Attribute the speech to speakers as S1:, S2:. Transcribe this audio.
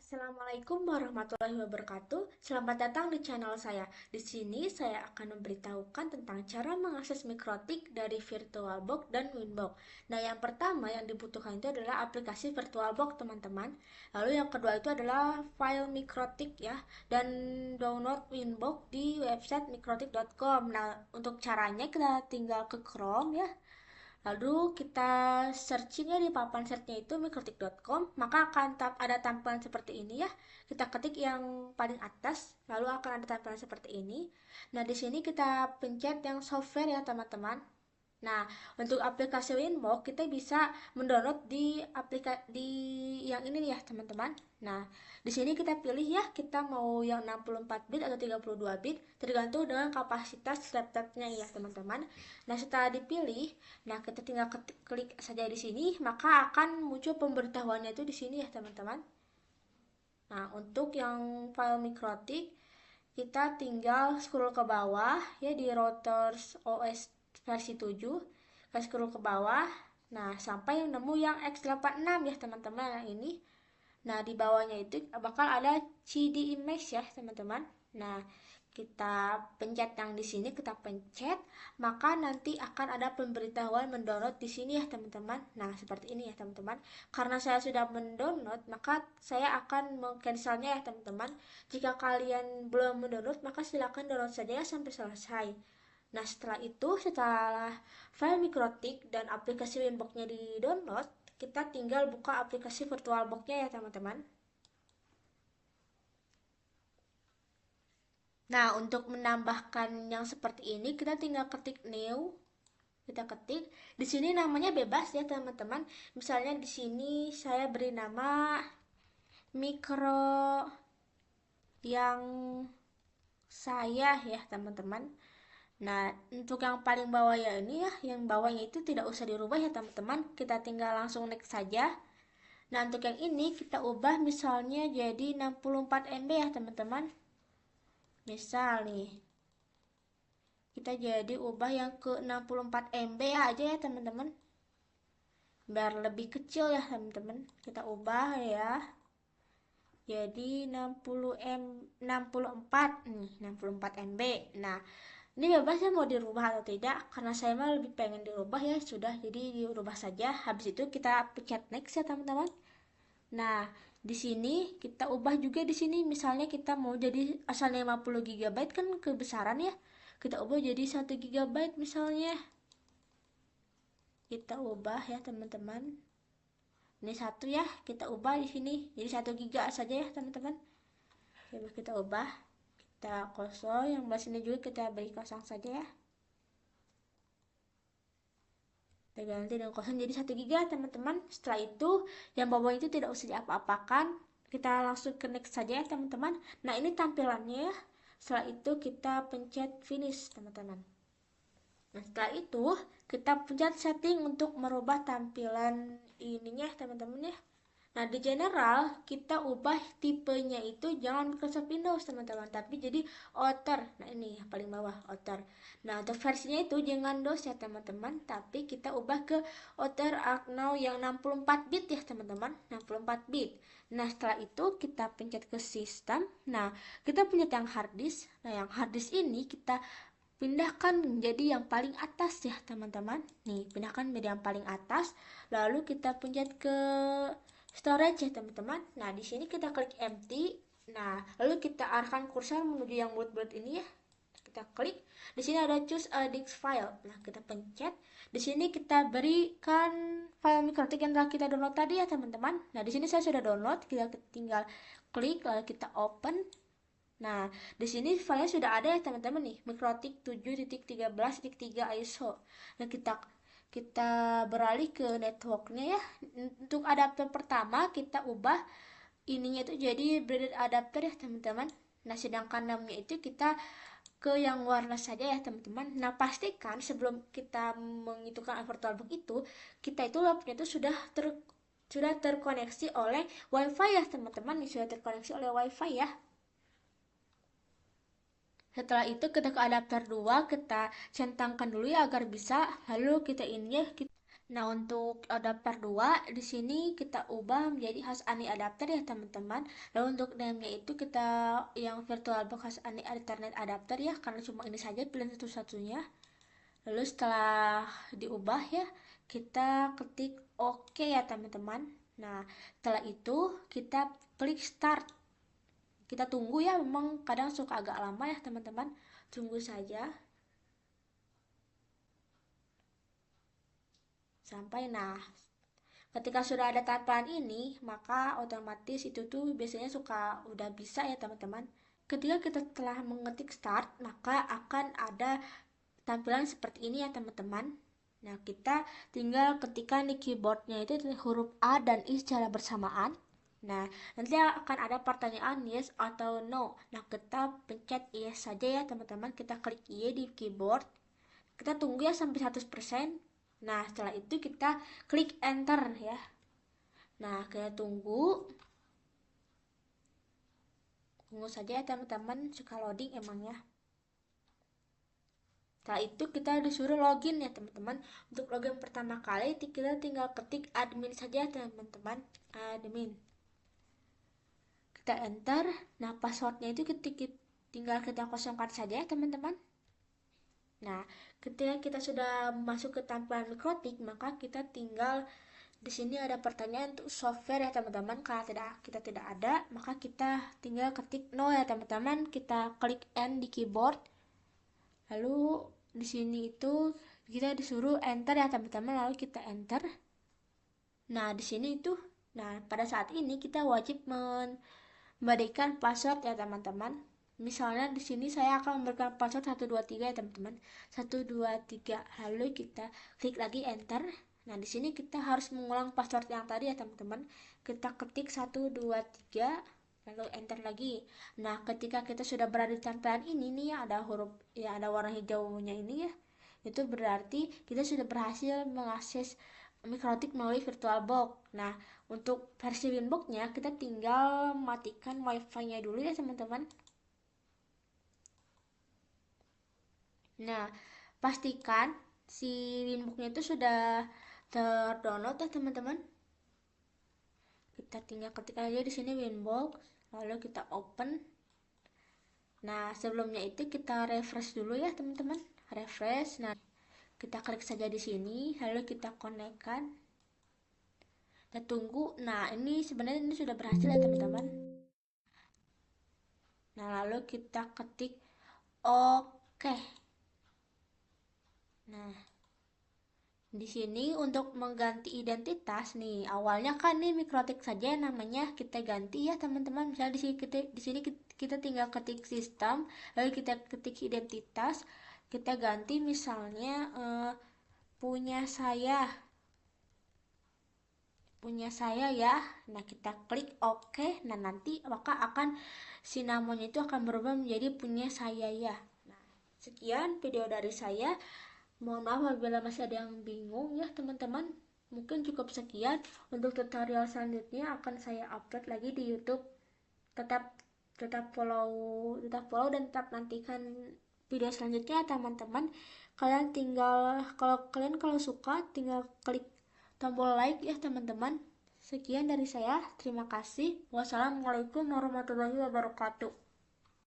S1: Assalamualaikum warahmatullahi wabarakatuh. Selamat datang di channel saya. Di sini saya akan memberitahukan tentang cara mengakses Mikrotik dari VirtualBox dan Winbox. Nah, yang pertama yang dibutuhkan itu adalah aplikasi VirtualBox, teman-teman. Lalu yang kedua itu adalah file Mikrotik ya, dan download Winbox di website mikrotik.com. Nah, untuk caranya kita tinggal ke Chrome ya. Lalu kita searchingnya di papan searchnya itu mikrotik.com, maka akan ada tampilan seperti ini ya. Kita ketik yang paling atas, lalu akan ada tampilan seperti ini. Nah, di sini kita pencet yang software ya, teman-teman. Nah, untuk aplikasi Winbox kita bisa mendownload di yang ini nih ya, teman-teman. Nah, di sini kita pilih ya, kita mau yang 64 bit atau 32 bit, tergantung dengan kapasitas laptopnya ya, teman-teman. Nah, setelah dipilih, nah kita tinggal klik saja di sini, maka akan muncul pemberitahuannya itu di sini ya, teman-teman. Nah, untuk yang file mikrotik, kita tinggal scroll ke bawah ya di routers OS versi 7. Kita scroll ke bawah. Nah, sampai nemu yang X86 ya, teman-teman. Nah, ini. Nah, di bawahnya itu bakal ada CD image ya, teman-teman. Nah, kita pencet yang di sini, kita pencet, maka nanti akan ada pemberitahuan mendownload di sini ya, teman-teman. Nah, seperti ini ya, teman-teman. Karena saya sudah mendownload, maka saya akan mengcancelnya ya, teman-teman. Jika kalian belum mendownload, maka silakan download saja ya sampai selesai. Nah, setelah file Mikrotik dan aplikasi Winbox-nya di-download, kita tinggal buka aplikasi VirtualBox-nya ya, teman-teman. Nah, untuk menambahkan yang seperti ini, kita tinggal ketik new. Kita ketik. Di sini namanya bebas ya, teman-teman. Misalnya di sini saya beri nama mikro yang saya ya, teman-teman. Nah, untuk yang paling bawah ya ini ya, yang bawahnya itu tidak usah dirubah ya, teman-teman. Kita tinggal langsung next saja. Nah, untuk yang ini kita ubah misalnya jadi 64 MB ya, teman-teman. Misal nih, kita jadi ubah yang ke 64 MB aja ya, teman-teman. Biar lebih kecil ya, teman-teman. Kita ubah ya. Jadi 64 nih, 64 MB. Nah, ini bebas ya mau dirubah atau tidak, karena saya mah lebih pengen dirubah ya, sudah jadi dirubah saja. Habis itu kita pencet next ya, teman-teman. Nah, di sini kita ubah juga di sini, misalnya kita mau jadi asal 50 GB kan kebesaran ya. Kita ubah jadi 1 GB misalnya. Kita ubah ya, teman-teman. Ini satu ya, kita ubah di sini jadi 1 GB saja ya, teman-teman. Coba kita ubah. Kita kosong, yang belah sini juga kita beri kosong saja ya. Kita ganti dengan kosong jadi 1 GB, teman-teman. Setelah itu, yang bawah itu tidak usah diapa-apakan. Kita langsung ke next saja ya, teman-teman. Nah, ini tampilannya ya. Setelah itu kita pencet finish, teman-teman. Nah, setelah itu kita pencet setting untuk merubah tampilan ininya, teman-teman ya. Nah, di general kita ubah tipenya itu jangan Microsoft Windows, teman-teman, tapi jadi Outer. Nah, ini yang paling bawah, Outer. Nah, untuk versinya itu jangan DOS ya, teman-teman, tapi kita ubah ke Outer Arcnow yang 64 bit ya, teman-teman. 64 bit. Nah, setelah itu kita pencet ke sistem. Nah, kita pencet yang hard disk. Nah, yang hard disk ini kita pindahkan menjadi yang paling atas ya, teman-teman. Nih, pindahkan menjadi yang paling atas. Lalu kita pencet ke storage ya, teman-teman. Nah, di sini kita klik empty. Nah, lalu kita arahkan kursor menuju yang bulat-bulat ini ya. Kita klik. Di sini ada choose a disk file. Nah, kita pencet. Di sini kita berikan file mikrotik yang telah kita download tadi ya, teman-teman. Nah, di sini saya sudah download. Kita tinggal klik lalu kita open. Nah, di sini filenya sudah ada ya, teman-teman nih, mikrotik 7.13.3 ISO. Nah, kita beralih ke networknya ya. Untuk adapter pertama kita ubah ininya itu jadi braided adapter ya, teman-teman. Nah, sedangkan namanya itu kita ke yang warna saja ya, teman-teman. Nah, pastikan sebelum kita mengitukan VirtualBox itu, kita itu laptopnya itu sudah terkoneksi oleh WiFi ya, teman-teman. Sudah terkoneksi oleh WiFi ya. Setelah itu kita ke adapter 2, kita centangkan dulu ya agar bisa. Lalu kita ini ya. Nah, untuk adapter 2 di sini kita ubah menjadi Hasani adapter ya, teman-teman. Lalu untuk name-nya itu kita yang VirtualBox Hasani Ethernet adapter ya, karena cuma ini saja pilihan satu-satunya. Lalu setelah diubah ya, kita ketik oke ya, teman-teman. Nah, setelah itu kita klik start. Kita tunggu ya, memang kadang suka agak lama ya, teman-teman. Tunggu saja sampai. Nah, ketika sudah ada tampilan ini, maka otomatis itu tuh biasanya suka udah bisa ya, teman-teman. Ketika kita telah mengetik start, maka akan ada tampilan seperti ini ya, teman-teman. Nah, kita tinggal ketikkan di keyboardnya itu huruf A dan I secara bersamaan. Nah, nanti akan ada pertanyaan yes atau no. Nah, kita pencet yes saja ya, teman-teman. Kita klik Y di keyboard. Kita tunggu ya sampai 100%. Nah, setelah itu kita klik enter ya. Nah, kita tunggu. Tunggu saja ya, teman-teman. Suka loading emangnya. Setelah itu kita disuruh login ya, teman-teman. Untuk login pertama kali kita tinggal ketik admin saja, teman-teman. Admin. Kita enter. Nah, passwordnya itu tinggal kita kosongkan saja ya, teman-teman. Nah, ketika kita sudah masuk ke tampilan Mikrotik, maka kita tinggal di sini ada pertanyaan untuk software ya, teman-teman. Kalau kita tidak ada, maka kita tinggal ketik no ya, teman-teman. Kita klik N di keyboard. Lalu di sini itu kita disuruh enter ya, teman-teman. Lalu kita enter. Nah, di sini itu pada saat ini kita wajib memberikan password ya, teman-teman. Misalnya di sini saya akan memberikan password 123 ya, teman-teman. 123. Lalu kita klik lagi enter. Nah, di sini kita harus mengulang password yang tadi ya, teman-teman. Kita ketik 123 lalu enter lagi. Nah, ketika kita sudah berada di tampilan ini nih, ada huruf ya, ada warna hijaunya ini ya. Itu berarti kita sudah berhasil mengakses Mikrotik melalui VirtualBox. Nah, untuk versi Winbox-nya kita tinggal matikan wifi-nya dulu ya, teman-teman. Nah, pastikan si Winbox-nya itu sudah terdownload ya, teman-teman. Kita tinggal ketik aja di sini Winbox, lalu kita open. Nah, sebelumnya itu kita refresh dulu ya, teman-teman. Refresh. Nah, kita klik saja di sini, lalu kita konekkan. Kita tunggu. Nah, ini sebenarnya ini sudah berhasil ya, teman-teman. Nah, lalu kita ketik oke. Nah, di sini untuk mengganti identitas nih, awalnya kan nih Mikrotik saja namanya, kita ganti ya, teman-teman. Misalnya di sini kita tinggal ketik sistem, lalu kita ketik identitas, kita ganti misalnya punya saya ya. Nah, kita klik oke. Nah, nanti maka si namanya itu akan berubah menjadi punya saya ya. Nah, sekian video dari saya. Mohon maaf apabila masih ada yang bingung ya, teman-teman. Mungkin cukup sekian. Untuk tutorial selanjutnya akan saya upload lagi di YouTube. Tetap follow dan tetap nantikan video selanjutnya, teman-teman. Kalau suka tinggal klik tombol like ya, teman-teman. Sekian dari saya. Terima kasih. Wassalamualaikum warahmatullahi wabarakatuh.